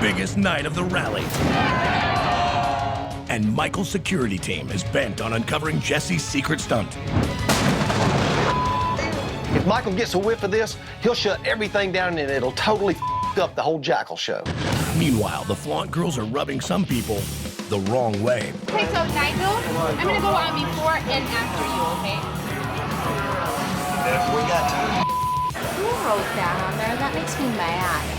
biggest night of the rally. And Michael's security team is bent on uncovering Jesse's secret stunt. If Michael gets a whiff of this, he'll shut everything down and it'll totally up the whole Jackal show. Meanwhile, the flaunt girls are rubbing some people the wrong way. Okay, so Nigel, I'm gonna go on before and after you, okay? If we got time. Who wrote that on there? That makes me mad.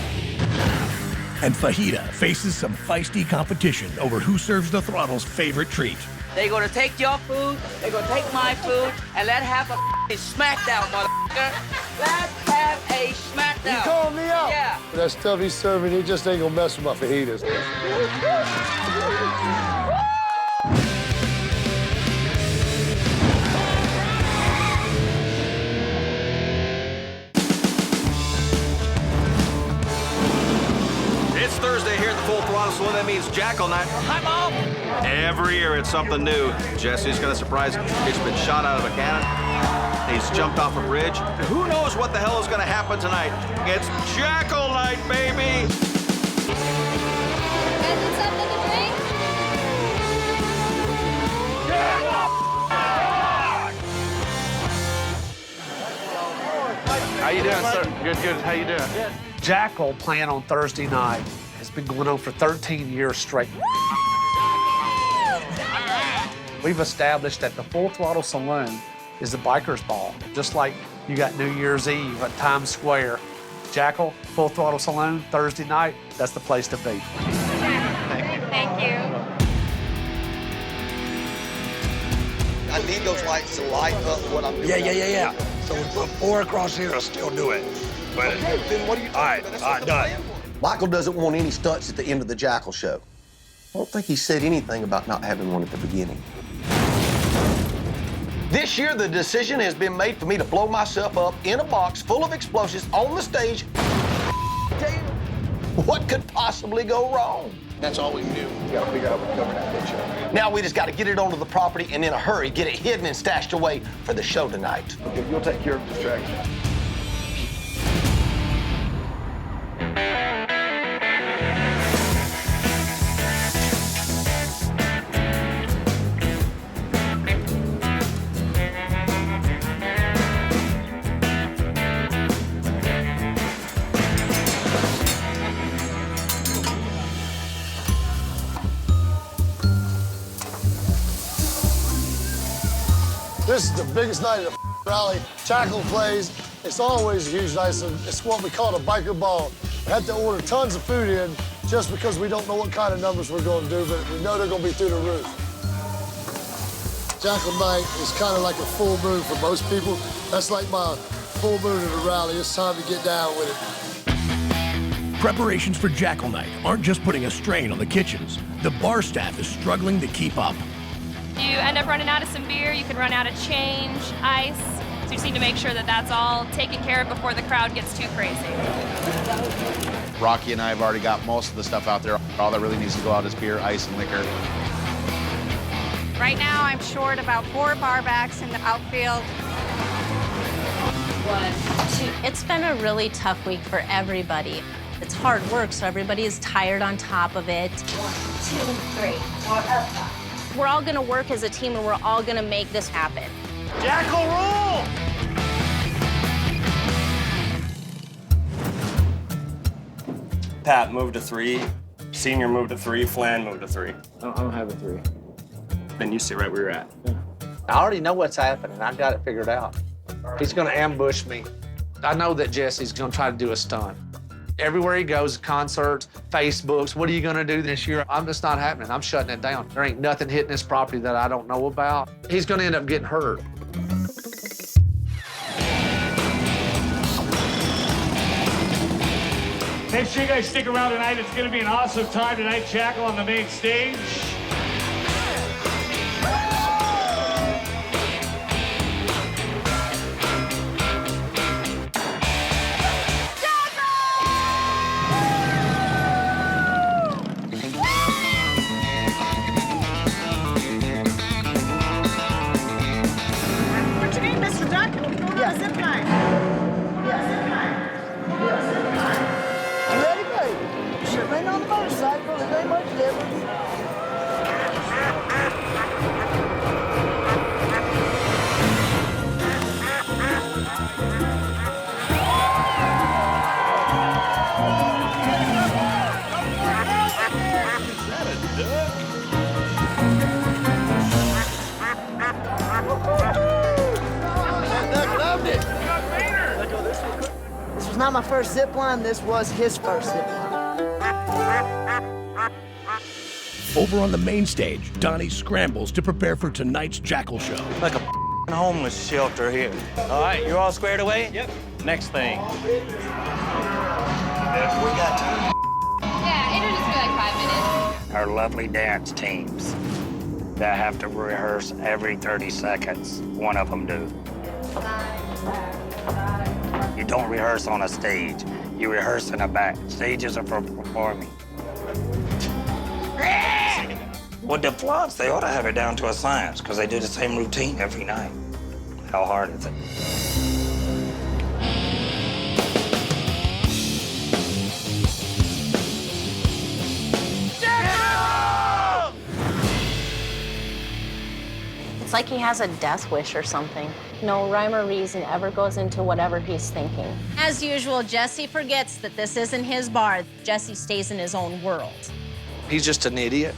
And Fajita faces some feisty competition over who serves the Throttle's favorite treat. They're gonna take your food, they're gonna take my food, and let's have a smackdown, motherfucker. Let's have a smackdown. You calling me out? Yeah. That stuff he's serving, he just ain't gonna mess with my fajitas. It's Thursday here at the Full Throttle Saloon. That means Jackal Night. Hi, Mom! Every year it's something new. Jesse's gonna surprise him. He's been shot out of a cannon. He's jumped off a bridge. And who knows what the hell is gonna happen tonight? It's Jackal Night, baby! Guys, need something to drink? How you doing, sir? Good, good. How you doing? Good. Jackal playing on Thursday night has been going on for 13 years straight. We've established that the Full Throttle Saloon is the biker's ball. Just like you got New Year's Eve at Times Square. Jackal, Full Throttle Saloon, Thursday night, that's the place to be. Thank you. I need those lights to light up what I'm doing. Yeah. So we put 4 across here, I'll still do it. But Okay, then what are you talking about? all right, done. Michael doesn't want any stunts at the end of the Jackal show. I don't think he said anything about not having one at the beginning. This year, the decision has been made for me to blow myself up in a box full of explosives on the stage. Damn. What could possibly go wrong? That's all we do. We gotta figure out how we're covering that picture. Now we just got to get it onto the property and in a hurry get it hidden and stashed away for the show tonight. Okay, you'll take care of the distraction. This is the biggest night of the rally. Jackal plays. It's always a huge night. It's what we call a biker ball. We have to order tons of food in just because we don't know what kind of numbers we're going to do, but we know they're going to be through the roof. Jackal night is kind of like a full moon for most people. That's like my full moon at a rally. It's time to get down with it. Preparations for Jackal Night aren't just putting a strain on the kitchens. The bar staff is struggling to keep up. You end up running out of some beer, you can run out of change, ice. So you just need to make sure that that's all taken care of before the crowd gets too crazy. Rocky and I have already got most of the stuff out there. All that really needs to go out is beer, ice, and liquor. Right now, I'm short about 4 bar backs in the outfield. 1, 2. It's been a really tough week for everybody. It's hard work, so everybody is tired on top of it. 1, 2, 3. More up. We're all gonna work as a team and we're all gonna make this happen. Jackal rule! Pat moved to 3, Senior moved to 3, Flan moved to 3. I don't have a 3. Then you stay right where you're at. I already know what's happening. I've got it figured out. He's gonna ambush me. I know that Jesse's gonna try to do a stunt. Everywhere he goes, concerts, Facebooks, what are you gonna do this year? I'm just not happening. I'm shutting it down. There ain't nothing hitting this property that I don't know about. He's gonna end up getting hurt. Make sure you guys stick around tonight. It's gonna be an awesome time tonight. Jackal on the main stage. What's your name, Mr. Jackal? We're going on a zip line. Zip line. You ready, baby? Sure, right on the motorcycle. There ain't much difference. This was not my first zip line. This was his first zip line. Over on the main stage, Donnie scrambles to prepare for tonight's Jackal show. Like a homeless shelter here. All right, you're all squared away? Yep. Next thing. Yeah, it'll just be like 5 minutes. Our lovely dance teams that have to rehearse every 30 seconds. One of them do. You don't rehearse on a stage. You rehearse in a back. Stages are for performing. With the flops, they ought to have it down to a science because they do the same routine every night. How hard is it? It's like he has a death wish or something. No rhyme or reason ever goes into whatever he's thinking. As usual, Jesse forgets that this isn't his bar. Jesse stays in his own world. He's just an idiot.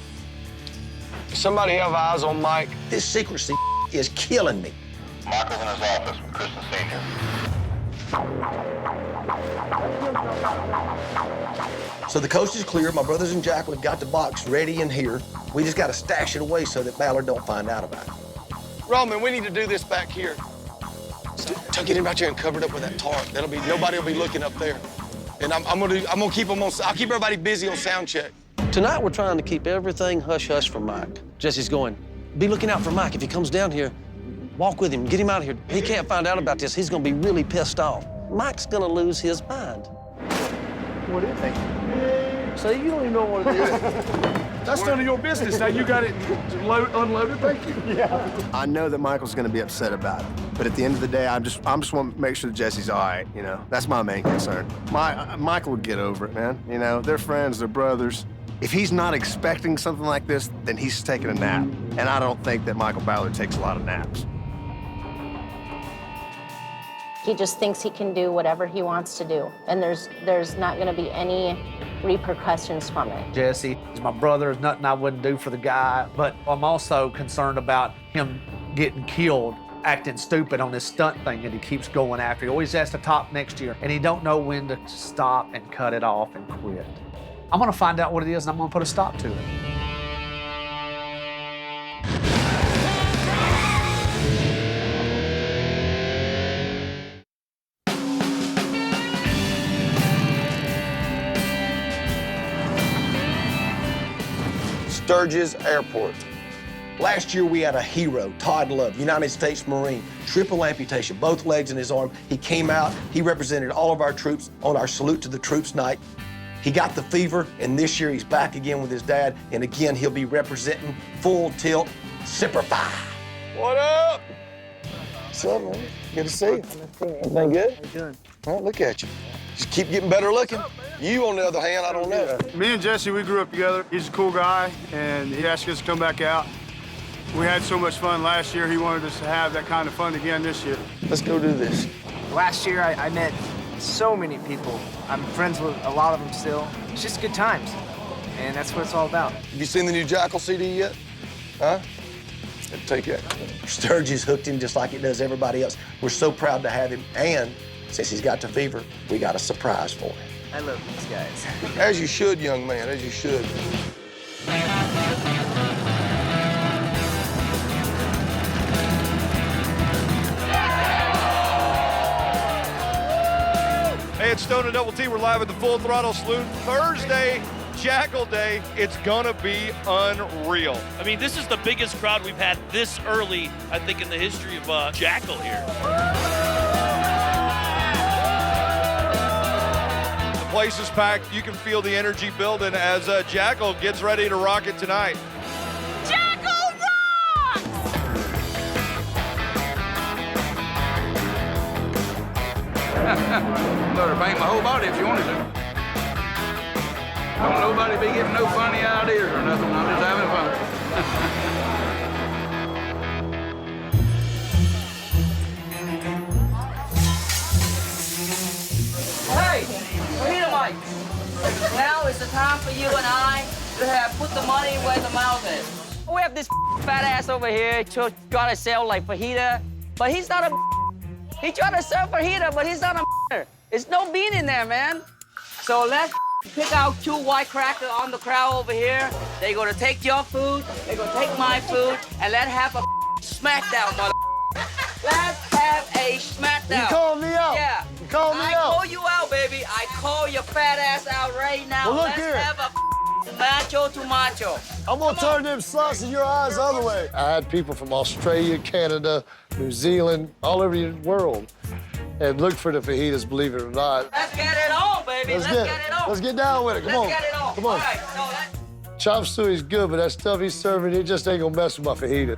Somebody have eyes on Mike. This secrecy is killing me. Michael's in his office with Kristen Sr. So the coast is clear. My brothers and Jackal have got the box ready in here. We just got to stash it away so that Ballard don't find out about it. Roman, we need to do this back here. Get him out here and cover it up with that tarp. Nobody will be looking up there. And I'm gonna keep them on. I'll keep everybody busy on sound check. Tonight we're trying to keep everything hush-hush for Mike. Jesse's going, be looking out for Mike. If he comes down here, walk with him, get him out of here. He can't find out about this. He's gonna be really pissed off. Mike's gonna lose his mind. What is it? So you don't even know what it is. That's none of your business. Now you got it unloaded. Thank you. Yeah. I know that Michael's going to be upset about it, but at the end of the day, I'm just want to make sure that Jesse's all right. You know, that's my main concern. Michael will get over it, man. You know, they're friends, they're brothers. If he's not expecting something like this, then he's taking a nap, and I don't think that Michael Ballard takes a lot of naps. He just thinks he can do whatever he wants to do, and there's not going to be any repercussions from it. Jesse is my brother. There's nothing I wouldn't do for the guy, but I'm also concerned about him getting killed, acting stupid on this stunt thing that he keeps going after. He always has to top next year, and he don't know when to stop and cut it off and quit. I'm gonna find out what it is, and I'm gonna put a stop to it. Sturgis Airport. Last year, we had a hero, Todd Love, United States Marine, triple amputation, both legs in his arm. He came out, he represented all of our troops on our Salute to the Troops night. He got the fever, and this year he's back again with his dad, and again, he'll be representing Full Tilt Semper Fi. What up? What's up, man? Good to see you. Everything good? Good. Well, look at you. Just keep getting better looking. You, on the other hand, I don't know. Me and Jesse, we grew up together. He's a cool guy, and he asked us to come back out. We had so much fun last year. He wanted us to have that kind of fun again this year. Let's go do this. Last year, I met so many people. I'm friends with a lot of them still. It's just good times, and that's what it's all about. Have you seen the new Jackal CD yet? Huh? Take that. Sturgis hooked him just like it does everybody else. We're so proud to have him, and since he's got the fever, we got a surprise for him. I love these guys. As you should, young man, as you should. Hey, it's Stone and Double T. We're live at the Full Throttle Saloon. Thursday, Jackal Day. It's gonna be unreal. I mean, this is the biggest crowd we've had this early, I think, in the history of Jackal here. The place is packed. You can feel the energy building as Jackal gets ready to rock it tonight. Jackal rocks! Better bank my whole body if you wanted to. Don't nobody be getting no funny ideas or nothing. I'm just having fun. Hey, Fajita Mike. Now is the time for you and I to have put the money where the mouth is. We have this fat ass over here trying to sell like fajita, but he's not a. He trying to sell fajita, but he's not a. There's no bean in there, man. So let's pick out 2 white crackers on the crowd over here. They're gonna take your food, they're gonna take my food, and let's have a smackdown, mother. Let's have a smackdown. You calling me out? Yeah. You calling me I out? call you out, baby. I call your fat ass out right now. Well, look Let's here. have a macho to macho. I'm gonna turn them slots in your eyes the other way. I had people from Australia, Canada, New Zealand, all over the world, and look for the fajitas, believe it or not. Let's get it on, baby. Let's get it on. Let's get down with it. Come on. Let's get it on. Come on. All right, so Chop suey's good, but that stuff he's serving, it just ain't gonna mess with my fajita.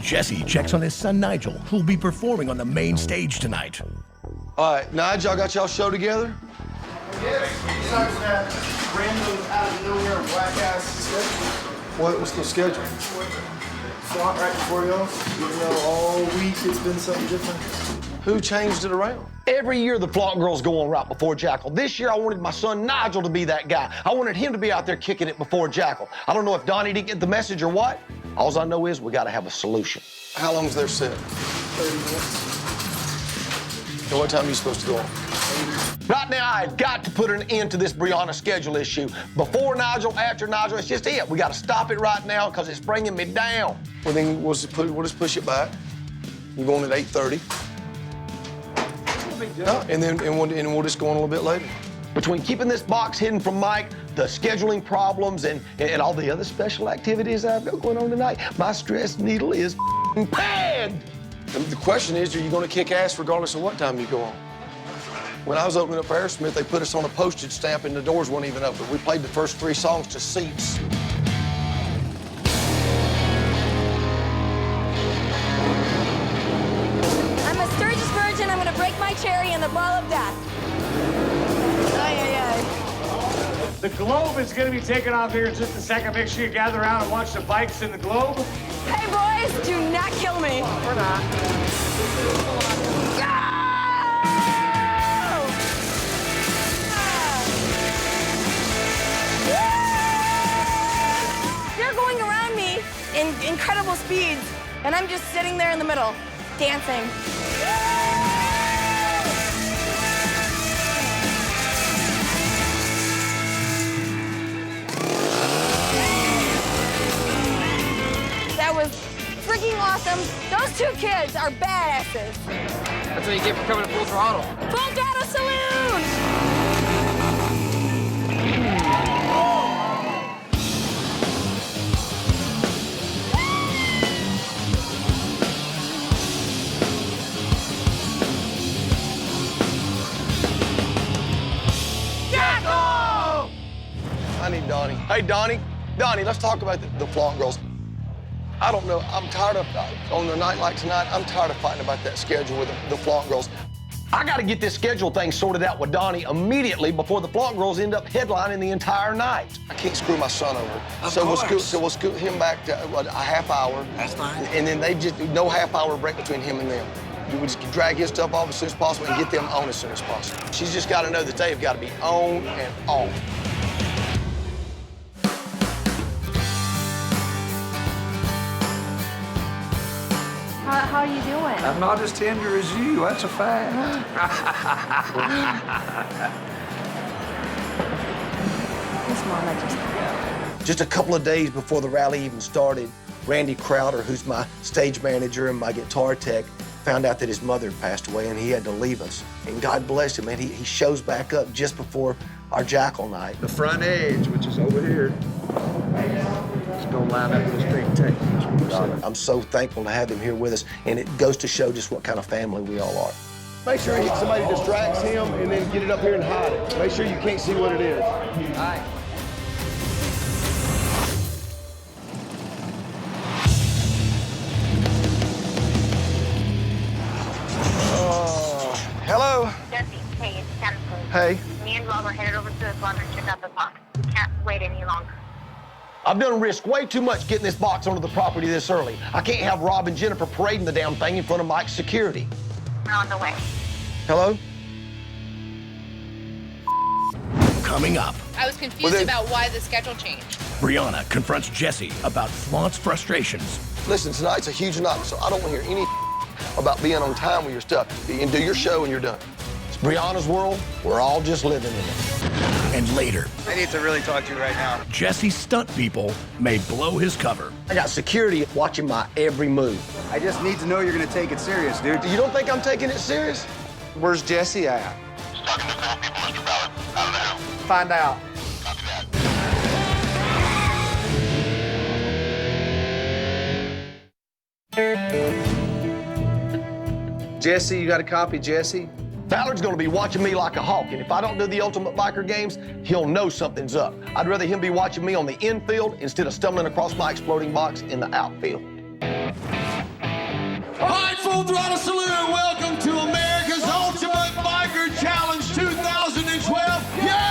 Jesse checks on his son Nigel, who'll be performing on the main stage tonight. All right, Nigel, I got y'all show together? Yes. Besides that random out of nowhere black ass schedule. What's the schedule? Slot right before y'all. Even though all week it's been something different. Who changed it around? Every year the flaunt girls go on right before Jackal. This year I wanted my son Nigel to be that guy. I wanted him to be out there kicking it before Jackal. I don't know if Donnie didn't get the message or what. All I know is we gotta have a solution. How long's their set? 30 minutes. So what time are you supposed to go on? Right now, I've got to put an end to this Brianna schedule issue. Before Nigel, after Nigel, it's just it. We got to stop it right now because it's bringing me down. Well, then we'll just push it back. You're going at 8:30. And we'll just go on a little bit later. Between keeping this box hidden from Mike, the scheduling problems, and all the other special activities I've got going on tonight, my stress needle is panned. And the question is, are you going to kick ass regardless of what time you go on? When I was opening up for Aerosmith, they put us on a postage stamp and the doors weren't even open. We played the first 3 songs to seats. I'm a Sturgis virgin. I'm gonna break my cherry in the ball of death. Ay, ay, ay. The globe is going to be taken off here in just a second. Make sure you gather around and watch the bikes in the globe. Hey, boys, do not kill me. We're not. They're going around me in incredible speeds, and I'm just sitting there in the middle, dancing. That was freaking awesome. Those 2 kids are badasses. That's what you get for coming to Full Throttle. Full Throttle Saloon! Jackal! I need Donnie. Hey, Donnie, let's talk about the flaunt girls. I don't know, I'm tired of, on a night like tonight, I'm tired of fighting about that schedule with the flaunt girls. I gotta get this schedule thing sorted out with Donnie immediately before the flaunt girls end up headlining the entire night. I can't screw my son over. So we'll scoot him back to a half hour. That's fine. And then they just, no half hour break between him and them. We just drag his stuff off as soon as possible and get them on as soon as possible. She's just gotta know that they've gotta be on and off. How are you doing? I'm not as tender as you, that's a fact. Miss Mama just... Just a couple of days before the rally even started, Randy Crowder, who's my stage manager and my guitar tech, found out that his mother had passed away and he had to leave us. And God bless him, man, he shows back up just before our Jackal night. The front edge, which is over here, it's gonna line up with this big tape. I'm so thankful to have him here with us, and it goes to show just what kind of family we all are. Make sure somebody distracts him and then get it up here and hide it. Make sure you can't see what it is. All right. Hello? Jesse, hey, it's Kat Hey. Me and Rob are headed over to the salon to check out the box. We can't wait any longer. I've done risked way too much getting this box onto the property this early. I can't have Rob and Jennifer parading the damn thing in front of Mike's security. We're on the way. Hello? Coming up, I was confused about why the schedule changed. Brianna confronts Jesse about Flaunt's frustrations. Listen, tonight's a huge night, so I don't want to hear any about being on time with your stuff. You can do your show and you're done. It's Brianna's world. We're all just living in it. And later, I need to really talk to you right now. Jesse's stunt people may blow his cover. I got security watching my every move. I just need to know you're going to take it serious, dude. You don't think I'm taking it serious? Where's Jesse at? Just talking to a couple people, Mr. Ballard. I don't know. Find out. Copy that. Jesse, you got a copy, Jesse? Ballard's gonna be watching me like a hawk, and if I don't do the Ultimate Biker games, he'll know something's up. I'd rather him be watching me on the infield instead of stumbling across my exploding box in the outfield. All right, Full Throttle Saloon, welcome to America's Ultimate Biker Challenge 2012. Yeah!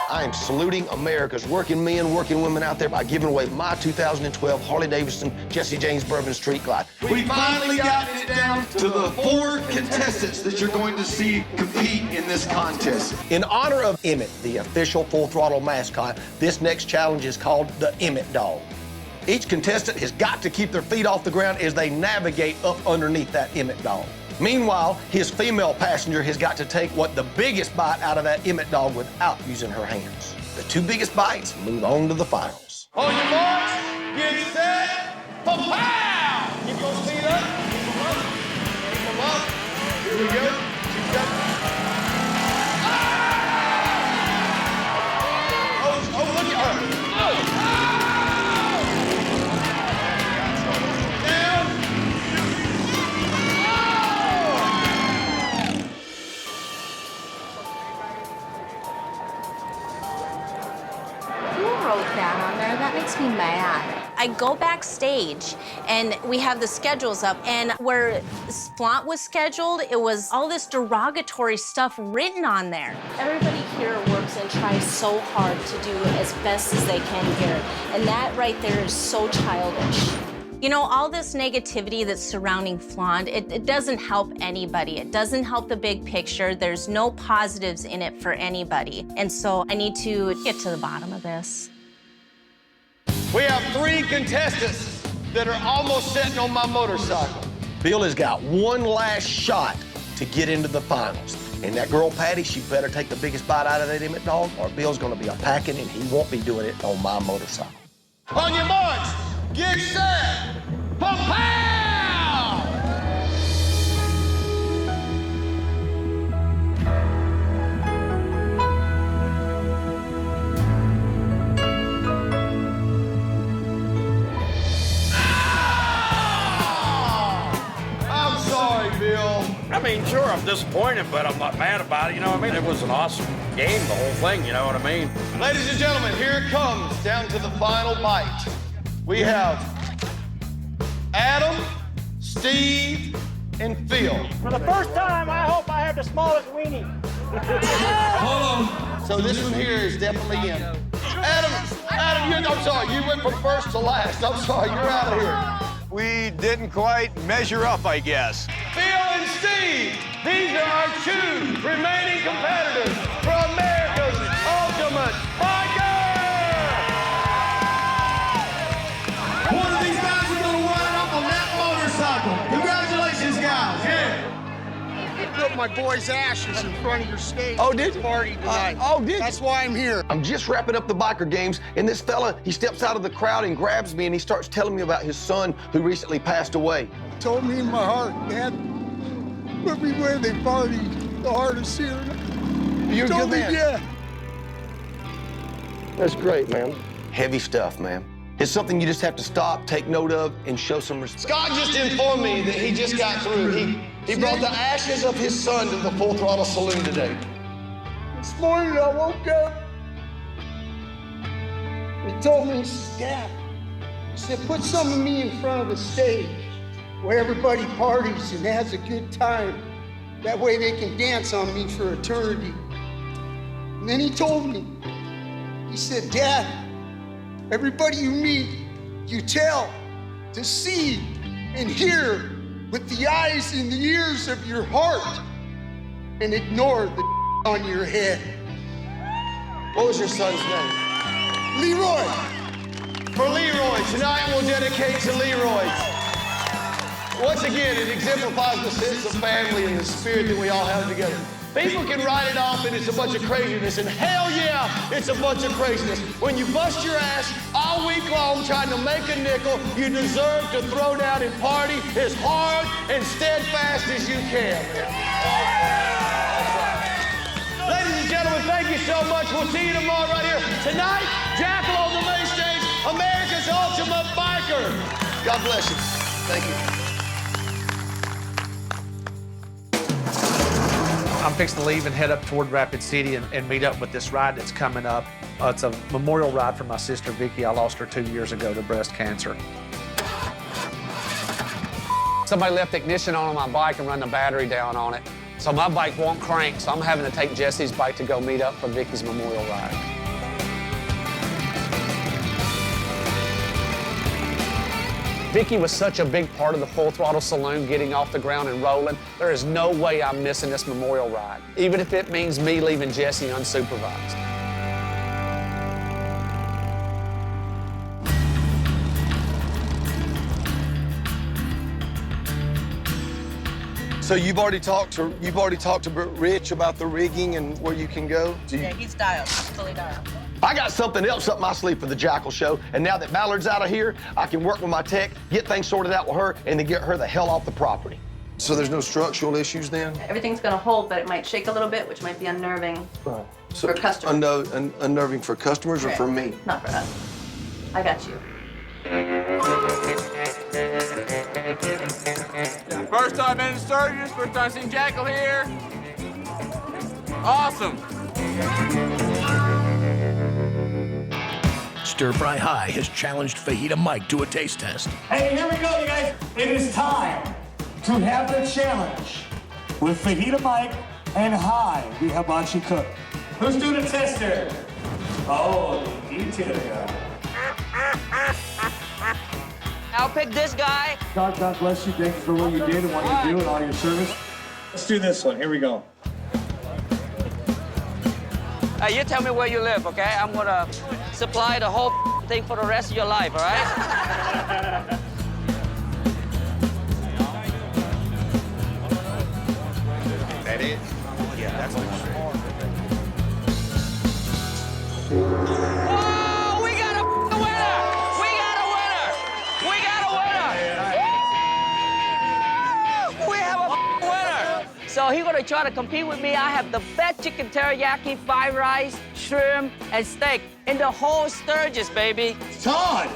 I am saluting America's working men, working women out there by giving away my 2012 Harley-Davidson Jesse James Bourbon Street Glide. We finally got it down to the 4 contestants that you're going to see compete in this contest. In honor of Emmett, the official Full Throttle mascot, this next challenge is called the Emmett Dog. Each contestant has got to keep their feet off the ground as they navigate up underneath that Emmett Dog. Meanwhile, his female passenger has got to take what the biggest bite out of that Emmett Dog without using her hands. The 2 biggest bites move on to the finals. On your marks, get set, pow! Keep those feet up, keep them up, keep them up. Here we go. Keep that. Ah! Oh, look at her. That makes me mad. I go backstage and we have the schedules up, and where Flaunt was scheduled, it was all this derogatory stuff written on there. Everybody here works and tries so hard to do as best as they can here, and that right there is so childish. You know, all this negativity that's surrounding Flaunt, it doesn't help anybody. It doesn't help the big picture. There's no positives in it for anybody. And so I need to get to the bottom of this. We have 3 contestants that are almost sitting on my motorcycle. Bill has got one last shot to get into the finals. And that girl, Patty, she better take the biggest bite out of that Emmett Dog, or Bill's gonna be a-packing and he won't be doing it on my motorcycle. On your marks, get set, pow! I mean, sure, I'm disappointed, but I'm not mad about it, you know what I mean? It was an awesome game, the whole thing, you know what I mean? Ladies and gentlemen, here it comes, down to the final bite. We have Adam, Steve, and Phil. For the first time, I hope I have the smallest weenie. Hold on. So this one here is definitely in. Adam, I'm sorry, you went from first to last. I'm sorry, you're out of here. We didn't quite measure up, I guess. Phil and Steve, these are our 2 remaining competitors for America's Ultimate Biker! One of these guys is going to run up on that motorcycle. Congratulations, guys. Yeah. Put my boy's ashes in front of your stage. Oh, did you? Party tonight. That's why I'm here. I'm just wrapping up the biker games, and this fella, he steps out of the crowd and grabs me, and he starts telling me about his son who recently passed away. Told me in my heart, Dad, everywhere they party, the hardest here. You're a good man. Yeah. That's great, man. Heavy stuff, man. It's something you just have to stop, take note of, and show some respect. Scott just informed me that he just got through. He brought the ashes of his son to the Full Throttle Saloon today. This morning I woke up. He told me, Dad, he said, put some of me in front of the stage where everybody parties and has a good time. That way they can dance on me for eternity. And then he told me, he said, Dad, everybody you meet, you tell to see and hear with the eyes and the ears of your heart and ignore the on your head. What was your son's name? Leroy. For Leroy, tonight we'll dedicate to Leroy. Once again, it exemplifies the sense of family and the spirit that we all have together. People can write it off and it's a bunch of craziness, and hell yeah, it's a bunch of craziness. When you bust your ass all week long trying to make a nickel, you deserve to throw down and party as hard and steadfast as you can. Ladies and gentlemen, thank you so much. We'll see you tomorrow right here. Tonight, Jackal on the main stage, America's Ultimate Biker. God bless you. Thank you. I'm fixing to leave and head up toward Rapid City and meet up with this ride that's coming up. It's a memorial ride for my sister, Vicky. I lost her 2 years ago to breast cancer. Somebody left the ignition on my bike and run the battery down on it. So my bike won't crank, so I'm having to take Jesse's bike to go meet up for Vicky's memorial ride. Vicky was such a big part of the Full Throttle Saloon getting off the ground and rolling. There is no way I'm missing this memorial ride, even if it means me leaving Jesse unsupervised. So you've already talked to Rich about the rigging and where you can go? Yeah, he's dialed, fully dialed. I got something else up my sleeve for the Jackal show, and now that Ballard's out of here, I can work with my tech, get things sorted out with her, and then get her the hell off the property. So there's no structural issues then? Everything's gonna hold, but it might shake a little bit, which might be unnerving So for customers. Unnerving for customers or for me? Not for us. I got you. First time in Sturgis, first time seeing Jackal here. Awesome. Stir Fry High has challenged Fajita Mike to a taste test. Hey, here we go, you guys. It is time to have the challenge with Fajita Mike and High, the hibachi cook. Who's doing the test here? Oh, the detail guy. I'll pick this guy. God bless you. Thank you for what you did and what you do and all your service. Let's do this one. Here we go. Hey, you tell me where you live, okay? I'm gonna supply the whole thing for the rest of your life, all right? That it? Yeah, that's what Whoa, we got a winner! We got a winner! We got a winner! We have a winner! So he's gonna try to compete with me. I have the best chicken teriyaki, fried rice, shrimp, and steak in the whole Sturgis, baby. Todd,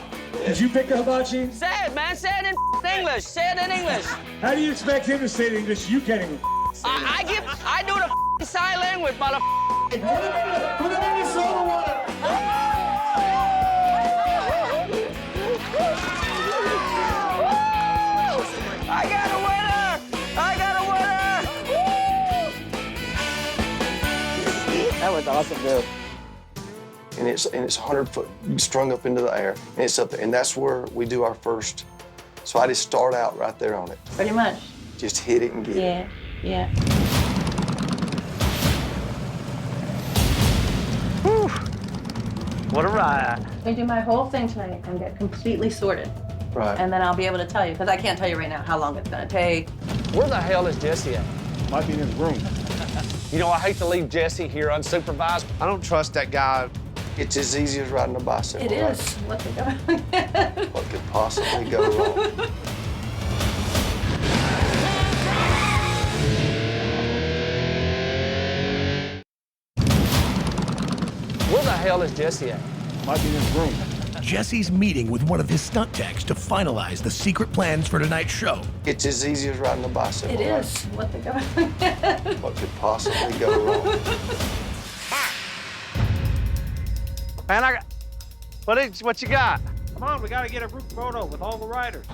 did you pick the hibachi? Say it, man. Say it in English. Say it in English. How do you expect him to say it in English? You can't even I do the sign language, mother. Put him in the soda water. I got a winner! I got a winner! That was awesome, dude. And it's 100 foot strung up into the air, and it's up there, and that's where we do our first. So I just start out right there on it. Pretty much. Just hit it and get it. Yeah. Whew. What a ride. I do my whole thing tonight and get completely sorted. Right. And then I'll be able to tell you, because I can't tell you right now how long it's gonna take. Where the hell is Jesse at? Might be in his room. You know, I hate to leave Jesse here unsupervised. I don't trust that guy. It's as easy as riding a bicycle. It is. What the God? What could possibly go wrong? Where the hell is Jesse at? Might be in his room. Jesse's meeting with one of his stunt techs to finalize the secret plans for tonight's show. It's as easy as riding a bicycle. It is. What the God? What could possibly go wrong? Man, what you got? Come on, we gotta get a group photo with all the riders.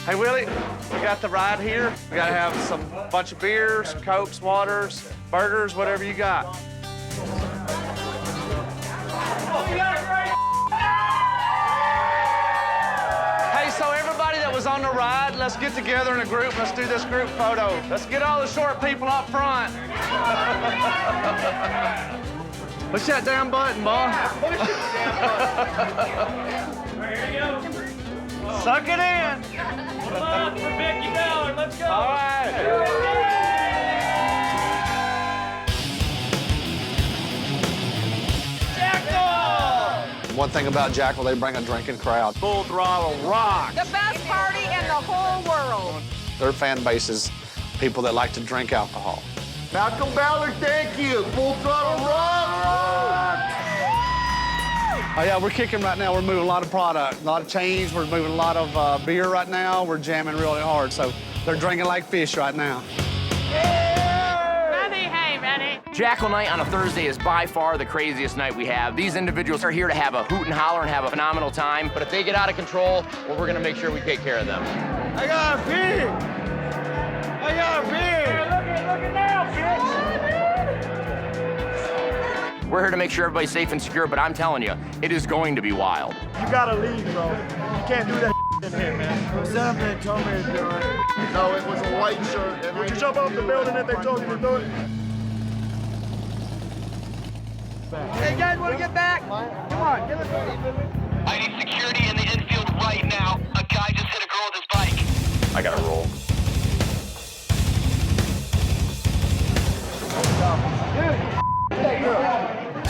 Hey, Willie, we got the ride here. We gotta have some bunch of beers, Cokes, waters, burgers, whatever you got. Hey, so everybody that was on the ride, let's get together in a group. Let's do this group photo. Let's get all the short people up front. Push that damn button, boy. Here you go. Suck it in. Come on, for Becky Ballard. Let's go. All right. One thing about Jackal, they bring a drinking crowd. Full Throttle rock. The best party in the whole world. Their fan base is people that like to drink alcohol. Malcolm Ballard, thank you. Full Throttle rock. Oh yeah, we're kicking right now. We're moving a lot of product, a lot of change. We're moving a lot of beer right now. We're jamming really hard, so they're drinking like fish right now. Jackal Night on a Thursday is by far the craziest night we have. These individuals are here to have a hoot and holler and have a phenomenal time, but if they get out of control, well, we're gonna make sure we take care of them. I got a beer. I got a beer. Look at now, kids. We're here to make sure everybody's safe and secure, but I'm telling you, it is going to be wild. You gotta leave, bro. You can't do that in here, man. Something told me to do it. No, it was a white shirt. And would you jump off the building if they told you to do it? Hey, guys, want to get back? Come on, give us I need security in the infield right now. A guy just hit a girl with his bike. I gotta roll. that girl.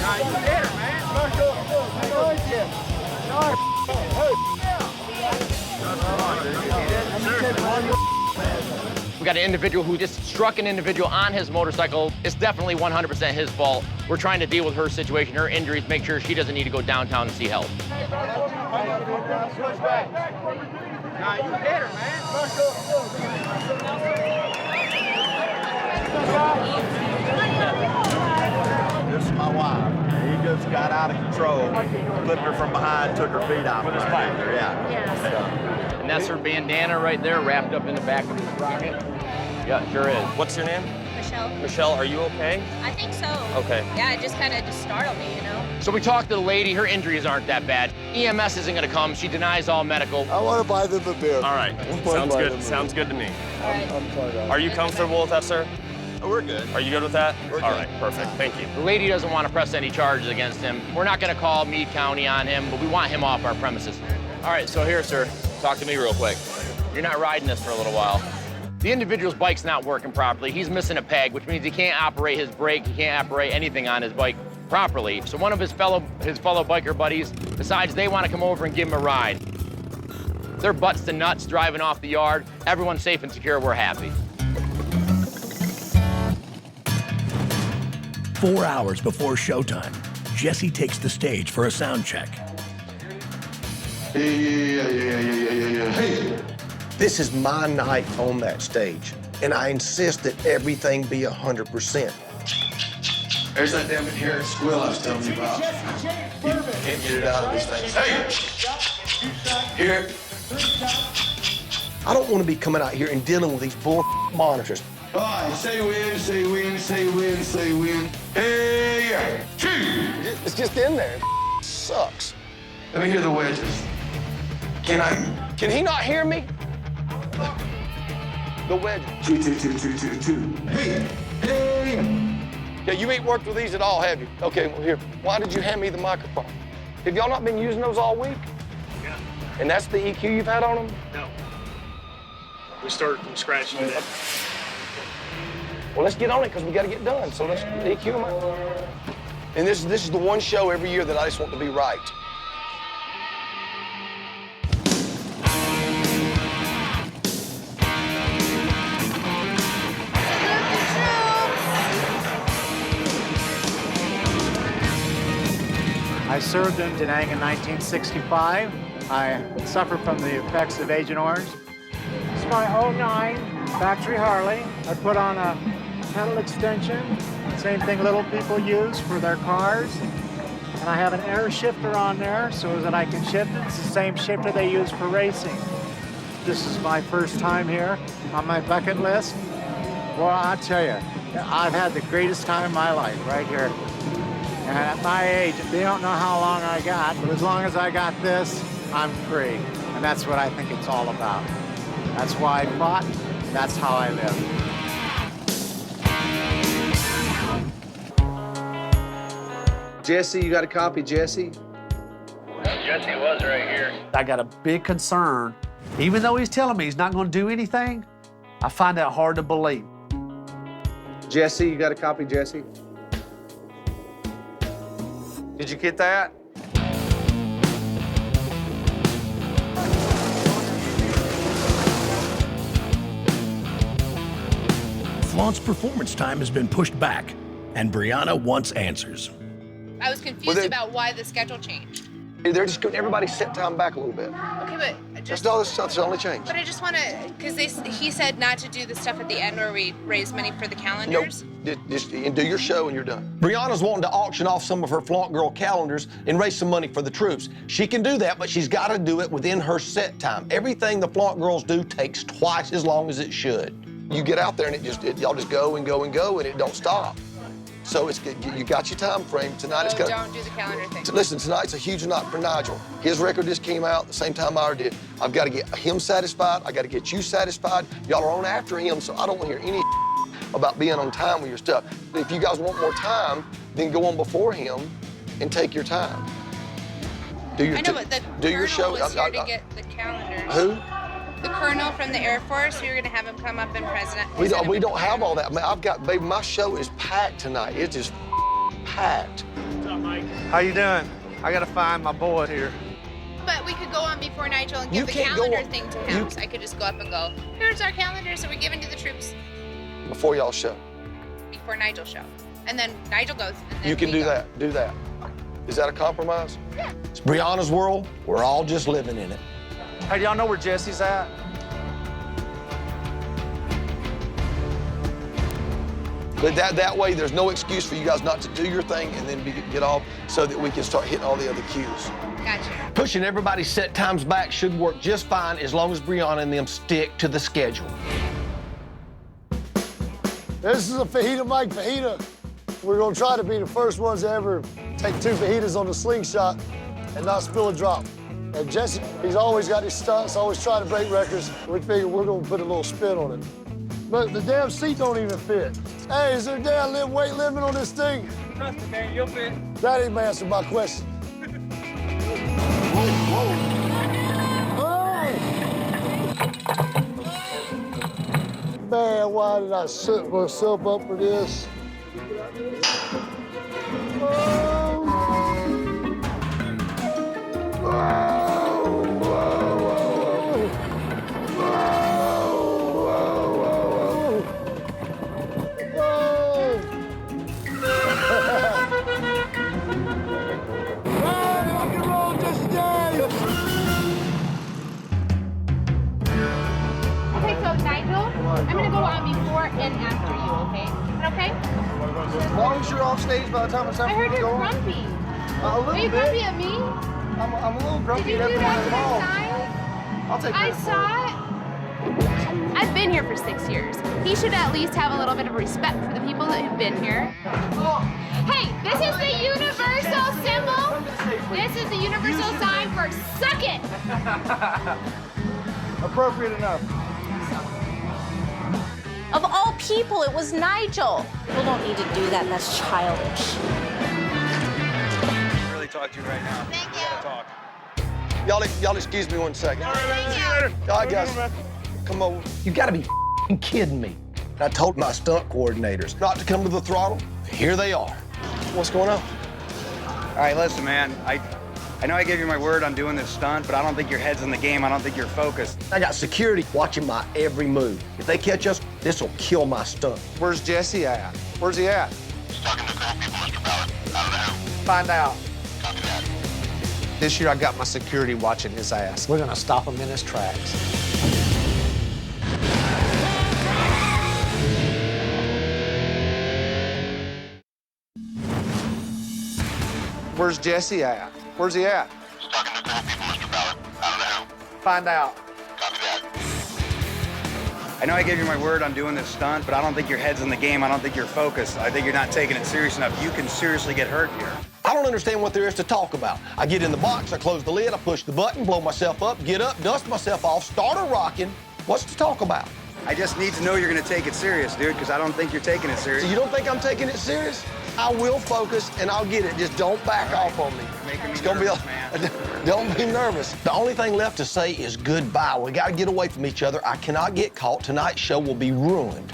Nah, you get her, man. We got an individual who just struck an individual on his motorcycle. It's definitely 100% his fault. We're trying to deal with her situation, her injuries, make sure she doesn't need to go downtown and see help. Nah, you get her, man. This is my wife. He just got out of control, flipped her from behind, took her feet out. With his bike. Yeah. And that's her bandana right there, wrapped up in the back of his rocket. Yeah, sure is. What's your name? Michelle. Michelle, are you okay? I think so. Okay. Yeah, it just kind of startled me, you know? So we talked to the lady. Her injuries aren't that bad. EMS isn't going to come. She denies all medical. I want to buy them a beer. All right. Sounds good. Sounds good to me. I'm sorry. Are you comfortable with that, sir? We're good. Are you good with that? We're all good. right, perfect. Thank you. The lady doesn't want to press any charges against him. We're not going to call Meade County on him, but we want him off our premises. All right, so here, sir, talk to me real quick. You're not riding this for a little while. The individual's bike's not working properly. He's missing a peg, which means he can't operate his brake. He can't operate anything on his bike properly. So one of his fellow biker buddies decides they want to come over and give him a ride. They're butts to nuts driving off the yard. Everyone's safe and secure. We're happy. 4 hours before showtime, Jesse takes the stage for a sound check. Hey, this is my night on that stage, and I insist that everything be 100%. There's that damn inherent squill I was telling you about. You can't get it out of this thing. Hey! Here. I don't want to be coming out here and dealing with these bull monitors. All right, say win, say win, say win, say win. Hey, yeah. It's just in there. It sucks. Let me hear the wedges. Can he not hear me? The wedge. Two. Hey, hey. Yeah, you ain't worked with these at all, have you? Okay, well, here. Why did you hand me the microphone? Have y'all not been using those all week? Yeah. And that's the EQ you've had on them? No. We started from scratch today. Well, let's get on it because we got to get done. So let's EQ them out. And this is the one show every year that I just want to be right. I served in Da Nang in 1965. I suffered from the effects of Agent Orange. It's my 09 factory Harley. I put on a pedal extension, same thing little people use for their cars. And I have an air shifter on there so that I can shift it. It's the same shifter they use for racing. This is my first time here on my bucket list. Well, I tell you, I've had the greatest time of my life right here. And at my age, they don't know how long I got, but as long as I got this, I'm free. And that's what I think it's all about. That's why I fought. That's how I live. Jesse, you got a copy, Jesse? Jesse was right here. I got a big concern. Even though he's telling me he's not going to do anything, I find that hard to believe. Jesse, you got a copy, Jesse? Did you get that? Flaunt's performance time has been pushed back, and Brianna wants answers. I was confused about why the schedule changed. They're just getting everybody's set time back a little bit. Okay, but just... That's the only change. But I just want to, because he said not to do the stuff at the end where we raise money for the calendars. No, just do your show and you're done. Brianna's wanting to auction off some of her Flaunt Girl calendars and raise some money for the troops. She can do that, but she's got to do it within her set time. Everything the Flaunt Girls do takes twice as long as it should. You get out there and y'all just go and go and go and it don't stop. So you got your time frame. Tonight it's gonna... don't do the calendar thing. Listen, tonight's a huge night for Nigel. His record just came out at the same time ours did. I've got to get him satisfied. I got to get you satisfied. Y'all are on after him, so I don't want to hear any about being on time with your stuff. If you guys want more time, then go on before him and take your time. Do your show. Was here to get the calendars. Who? The colonel from the Air Force. We were gonna have him come up and present. We don't have all that. Man, baby, my show is packed tonight. It's just packed. What's up, Mike? How you doing? I gotta find my boy here. But we could go on before Nigel and give the calendar thing to him. So I could just go up and go, here's our calendars that we're giving to the troops. Before y'all show. Before Nigel's show. And then Nigel goes. And then You can do that. Do that. Is that a compromise? Yeah. It's Brianna's world. We're all just living in it. Hey, do y'all know where Jesse's at? But that way, there's no excuse for you guys not to do your thing and then get off so that we can start hitting all the other cues. Gotcha. Pushing everybody's set times back should work just fine as long as Brianna and them stick to the schedule. This is a fajita Mike fajita. We're gonna try to be the first ones to ever take 2 fajitas on the slingshot and not spill a drop. And Jesse, he's always got his stunts, always trying to break records. We figured we're gonna put a little spin on it. But the damn seat don't even fit. Hey, is there a damn weight limit on this thing? Trust me, man, you'll fit. That ain't answered my question. Man, why did I set myself up for this? Okay, so Nigel, I'm gonna go on before and after you, okay? Is that okay? As long as you're off stage by the time it's time I for you heard to you're go. grumpy. A little Are you bit. grumpy at me? I'm a little grumpy Did at you do everyone that involved. I'll take I credit for saw it. I've been here for 6 years. He should at least have a little bit of respect for the people that have been here. Hey, this is the universal symbol. This is the universal sign for suck it. Appropriate enough. Of all people, it was Nigel. People don't need to do that. That's childish. I really talk to you right now. Thank you. Talk. Y'all excuse me one second. All right, man, see you later. All right, guys, come over. You gotta be kidding me. I told my stunt coordinators not to come to the throttle. Here they are. What's going on? All right, listen, man. I know I gave you my word on doing this stunt, but I don't think your head's in the game. I don't think you're focused. I got security watching my every move. If they catch us, this will kill my stunt. Where's Jesse at? Where's he at? He's talking to grown people, Mr. Ballard. I don't know. Find out. Copy that. This year I got my security watching his ass. We're gonna stop him in his tracks. Where's Jesse at? Where's he at? He's talking to grown people, Mr. Ballard. I don't know. Find out. Copy that. I know I gave you my word on doing this stunt, but I don't think your head's in the game. I don't think you're focused. I think you're not taking it serious enough. You can seriously get hurt here. I don't understand what there is to talk about. I get in the box, I close the lid, I push the button, blow myself up, get up, dust myself off, start a rocking. What's to talk about? I just need to know you're going to take it serious, dude, because I don't think you're taking it serious. So you don't think I'm taking it serious? I will focus and I'll get it. Just don't back off on me. It's gonna be man. Don't be nervous. The only thing left to say is goodbye. We gotta get away from each other. I cannot get caught. Tonight's show will be ruined.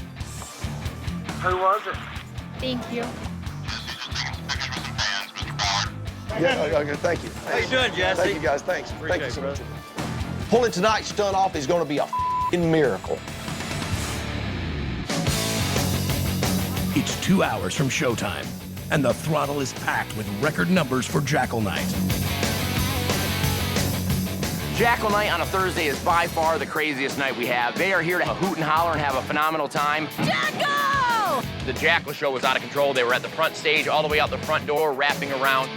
Who was it? Thank you. Yeah, okay, thank you. How you doing, Jesse? Thank you, guys. Thanks. Appreciate Thank you so it, much. Pulling tonight's stunt off is gonna be a f***ing miracle. It's 2 hours from showtime, and the Throttle is packed with record numbers for Jackal Night. Jackal Night on a Thursday is by far the craziest night we have. They are here to hoot and holler and have a phenomenal time. Jackal! The Jackal show was out of control. They were at the front stage, all the way out the front door, wrapping around.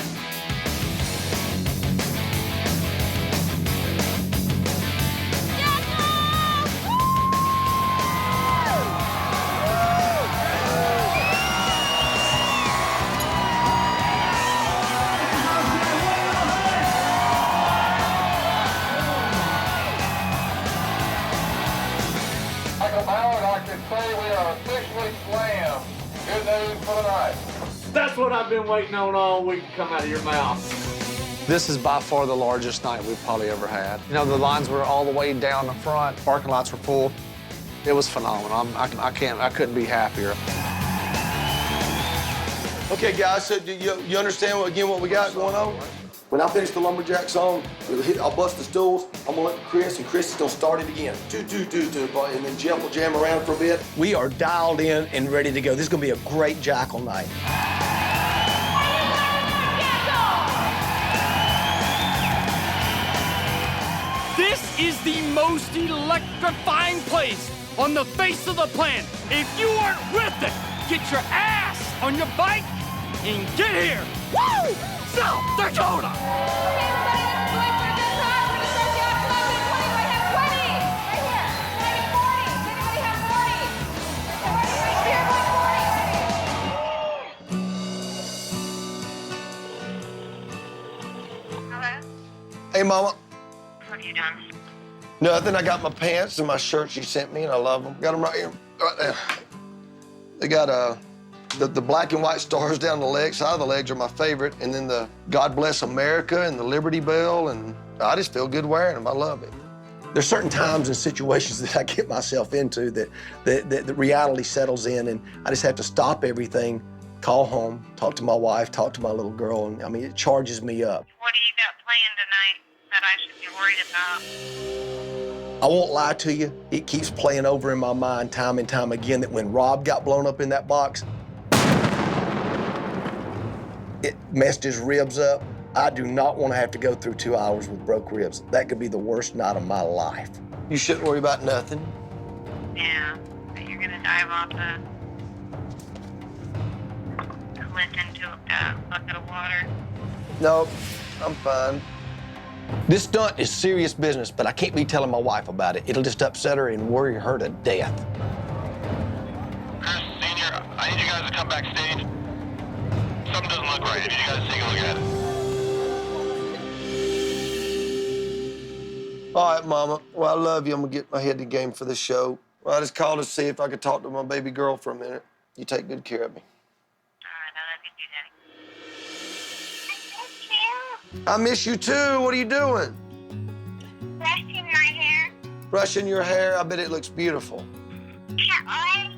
That's what I've been waiting on all week to come out of your mouth. This is by far the largest night we've probably ever had. You know, the lines were all the way down the front, parking lots were full. It was phenomenal. I couldn't be happier. Okay, guys, so do you understand what we got going on? When I finish the lumberjack song, I'll bust the stools. I'm gonna let Chris, and Chris is gonna start it again. And then Jeff will jam around for a bit. We are dialed in and ready to go. This is gonna be a great Jackal night. This is the most electrifying place on the face of the planet. If you aren't with it, get your ass on your bike and get here. Woo! South Dakota! Hey, Mama. What have you done? Nothing. I got my pants and my shirt she sent me, and I love them. Got them right here, right there. They got the black and white stars down the leg. Side of the legs are my favorite, and then the God Bless America and the Liberty Bell, and I just feel good wearing them. I love it. There's certain times and situations that I get myself into that reality settles in, and I just have to stop everything, call home, talk to my wife, talk to my little girl, and I mean, it charges me up. What do you got planned tonight that I should be worried about? I won't lie to you, it keeps playing over in my mind time and time again that when Rob got blown up in that box, it messed his ribs up. I do not want to have to go through 2 hours with broke ribs. That could be the worst night of my life. You shouldn't worry about nothing. Yeah, but you're gonna dive off the cliff into a bucket of water. Nope, I'm fine. This stunt is serious business, but I can't be telling my wife about it. It'll just upset her and worry her to death. Chris, Senior, I need you guys to come backstage. Something doesn't look right. I need you guys to take a look at it. All right, Mama. Well, I love you. I'm gonna get my head in the game for this show. Well, I just called to see if I could talk to my baby girl for a minute. You take good care of me. I miss you too. What are you doing? Brushing my hair. Brushing your hair. I bet it looks beautiful. Can't wait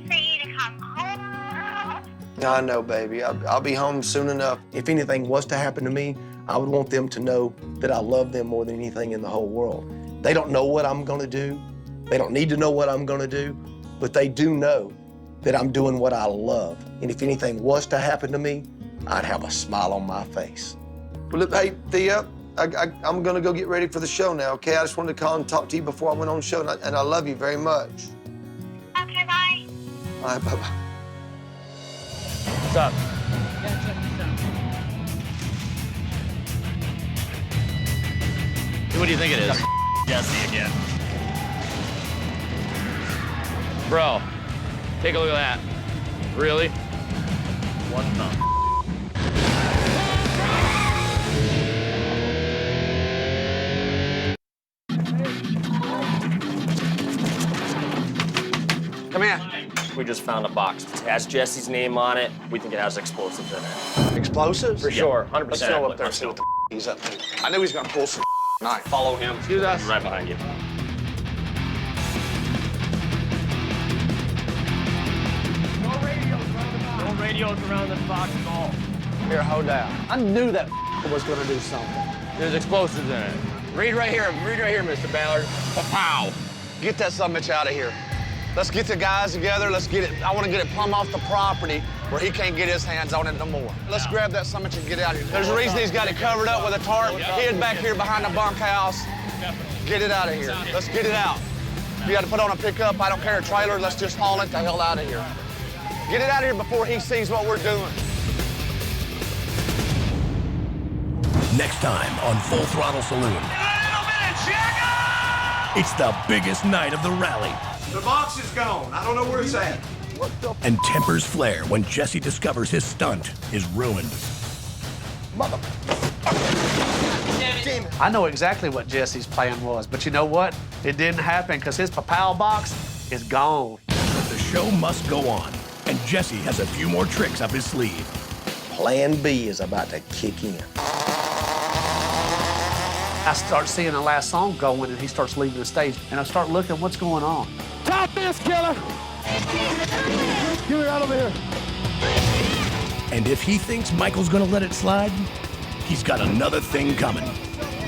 for you to come home. I know, baby. I'll be home soon enough. If anything was to happen to me, I would want them to know that I love them more than anything in the whole world. They don't know what I'm gonna do. They don't need to know what I'm gonna do, but they do know that I'm doing what I love. And if anything was to happen to me, I'd have a smile on my face. Well, look, hey, Thea, I'm gonna go get ready for the show now, okay? I just wanted to call and talk to you before I went on the show, and I love you very much. Okay, bye. All right, bye-bye. What's up? What do you think it is? Jesse again. Bro, take a look at that. Really? What the? Come here. We just found a box. It has Jesse's name on it. We think it has explosives in it. Explosives? For sure, 100%. Let's go up there and see what the he's up to. I knew he's gonna pull some knife. Follow him. Excuse us. He's right behind you. No radios around this box at all. Here, hold down. I knew that was gonna do something. There's explosives in it. Read right here, Mr. Ballard. Pow! Get that summit out of here. Let's get the guys together. Let's get it. I want to get it plumb off the property where he can't get his hands on it no more. Let's grab that summit and get out of here. There's a reason he's got it covered up with a tarp. Hid back here behind the bunkhouse. Get it out of here. Let's get it out. If you got to put on a pickup, I don't care, a trailer, let's just haul it the hell out of here. Get it out of here before he sees what we're doing. Next time on Full Throttle Saloon. It's the biggest night of the rally. The box is gone. I don't know where it's at. And tempers flare when Jesse discovers his stunt is ruined. Mother. I know exactly what Jesse's plan was, but you know what? It didn't happen because his Papal box is gone. The show must go on, and Jesse has a few more tricks up his sleeve. Plan B is about to kick in. I start seeing the last song going, and he starts leaving the stage, and I start looking what's going on. Top this, killer! Get me out over here. And if he thinks Michael's gonna let it slide, he's got another thing coming.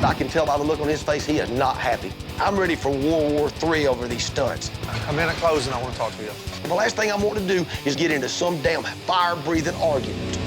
I can tell by the look on his face, he is not happy. I'm ready for World War III over these stunts. I'm in at closing. I want to talk to you. The last thing I want to do is get into some damn fire-breathing argument.